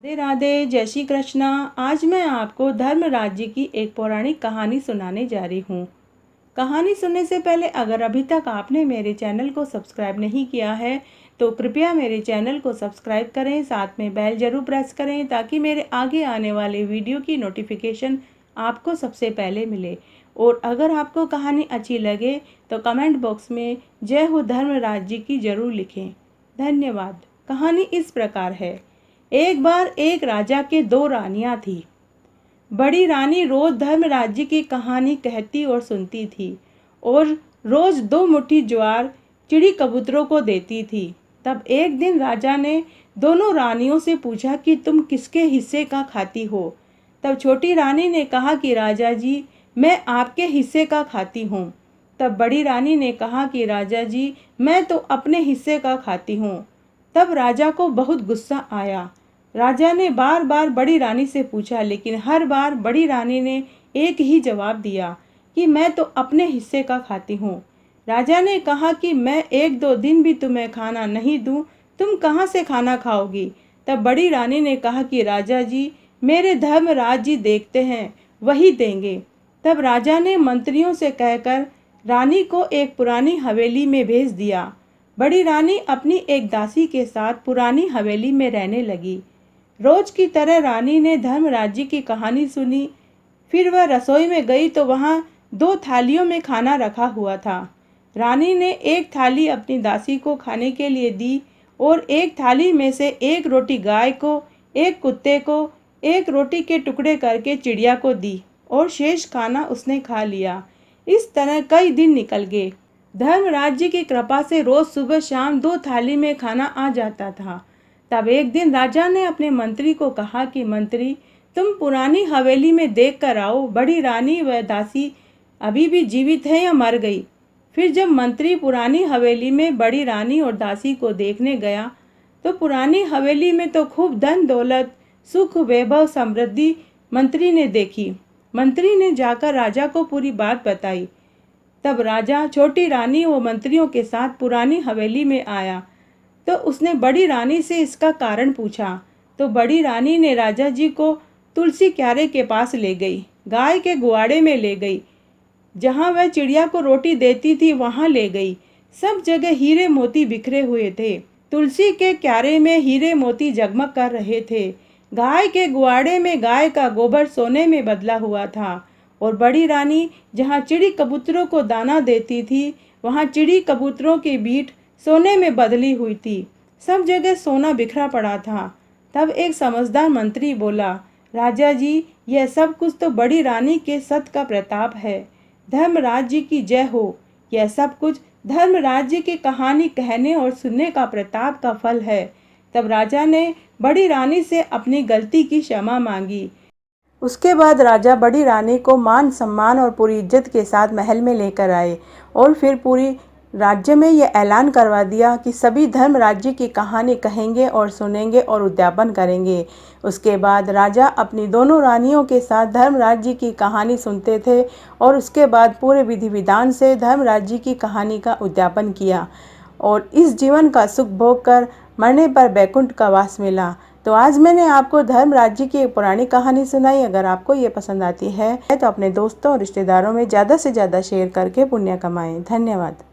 राधे राधे, जय श्री कृष्णा। आज मैं आपको धर्म राज्य की एक पौराणिक कहानी सुनाने जा रही हूँ। कहानी सुनने से पहले अगर अभी तक आपने मेरे चैनल को सब्सक्राइब नहीं किया है तो कृपया मेरे चैनल को सब्सक्राइब करें, साथ में बेल जरूर प्रेस करें ताकि मेरे आगे आने वाले वीडियो की नोटिफिकेशन आपको सबसे पहले मिले। और अगर आपको कहानी अच्छी लगे तो कमेंट बॉक्स में जय हो धर्म राज्य की जरूर लिखें। धन्यवाद। कहानी इस प्रकार है। एक बार एक राजा के दो रानियां थी। बड़ी रानी रोज धर्म राज्य की कहानी कहती और सुनती थी और रोज 2 मुट्ठी ज्वार चिड़ी कबूतरों को देती थी। तब एक दिन राजा ने दोनों रानियों से पूछा कि तुम किसके हिस्से का खाती हो। तब छोटी रानी ने कहा कि राजा जी, मैं आपके हिस्से का खाती हूँ। तब बड़ी रानी ने कहा कि राजा जी, मैं तो अपने हिस्से का खाती हूँ। तब राजा को बहुत गुस्सा आया। राजा ने बार बार बड़ी रानी से पूछा, लेकिन हर बार बड़ी रानी ने एक ही जवाब दिया कि मैं तो अपने हिस्से का खाती हूँ। राजा ने कहा कि मैं 1-2 दिन भी तुम्हें खाना नहीं दूं, तुम कहाँ से खाना खाओगी। तब बड़ी रानी ने कहा कि राजा जी, मेरे धर्मराज जी देखते हैं, वही देंगे। तब राजा ने मंत्रियों से कहकर रानी को एक पुरानी हवेली में भेज दिया। बड़ी रानी अपनी एक दासी के साथ पुरानी हवेली में रहने लगी। रोज की तरह रानी ने धर्म राज्य की कहानी सुनी। फिर वह रसोई में गई तो वहां 2 थालियों में खाना रखा हुआ था। रानी ने एक थाली अपनी दासी को खाने के लिए दी और एक थाली में से एक रोटी गाय को, एक कुत्ते को, एक रोटी के टुकड़े करके चिड़िया को दी और शेष खाना उसने खा लिया। इस तरह कई दिन निकल गए। धर्म राज्य की कृपा से रोज सुबह शाम 2 थाली में खाना आ जाता था। तब एक दिन राजा ने अपने मंत्री को कहा कि मंत्री, तुम पुरानी हवेली में देख कर आओ, बड़ी रानी व दासी अभी भी जीवित है या मर गई। फिर जब मंत्री पुरानी हवेली में बड़ी रानी और दासी को देखने गया तो पुरानी हवेली में तो खूब धन दौलत, सुख, वैभव, समृद्धि मंत्री ने देखी। मंत्री ने जाकर राजा को पूरी बात बताई। तब राजा छोटी रानी व मंत्रियों के साथ पुरानी हवेली में आया तो उसने बड़ी रानी से इसका कारण पूछा। तो बड़ी रानी ने राजा जी को तुलसी क्यारे के पास ले गई, गाय के गुआड़े में ले गई, जहाँ वह चिड़िया को रोटी देती थी वहाँ ले गई। सब जगह हीरे मोती बिखरे हुए थे। तुलसी के क्यारे में हीरे मोती जगमग कर रहे थे। गाय के गुआड़े में गाय का गोबर सोने में बदला हुआ था और बड़ी रानी जहाँ चिड़ी कबूतरों को दाना देती थी वहाँ चिड़ी कबूतरों की बीट सोने में बदली हुई थी। सब जगह सोना बिखरा पड़ा था। तब एक समझदार मंत्री बोला, राजा जी, यह सब कुछ तो बड़ी रानी के सत का प्रताप है। धर्म राज्य की जय हो। यह सब कुछ धर्म राज्य की कहानी कहने और सुनने का प्रताप का फल है। तब राजा ने बड़ी रानी से अपनी गलती की क्षमा मांगी। उसके बाद राजा बड़ी रानी को मान सम्मान और पूरी इज्जत के साथ महल में लेकर आए और फिर पूरी राज्य में यह ऐलान करवा दिया कि सभी धर्म राज्य की कहानी कहेंगे और सुनेंगे और उद्यापन करेंगे। उसके बाद राजा अपनी दोनों रानियों के साथ धर्म राज्य की कहानी सुनते थे और उसके बाद पूरे विधि विधान से धर्म राज्य की कहानी का उद्यापन किया और इस जीवन का सुख भोग कर मरने पर बैकुंठ का वास मिला। तो आज मैंने आपको धर्म राज्य की एक पुरानी कहानी सुनाई। अगर आपको ये पसंद आती है तो अपने दोस्तों और रिश्तेदारों में ज़्यादा से ज़्यादा शेयर करके पुण्य कमाएं। धन्यवाद।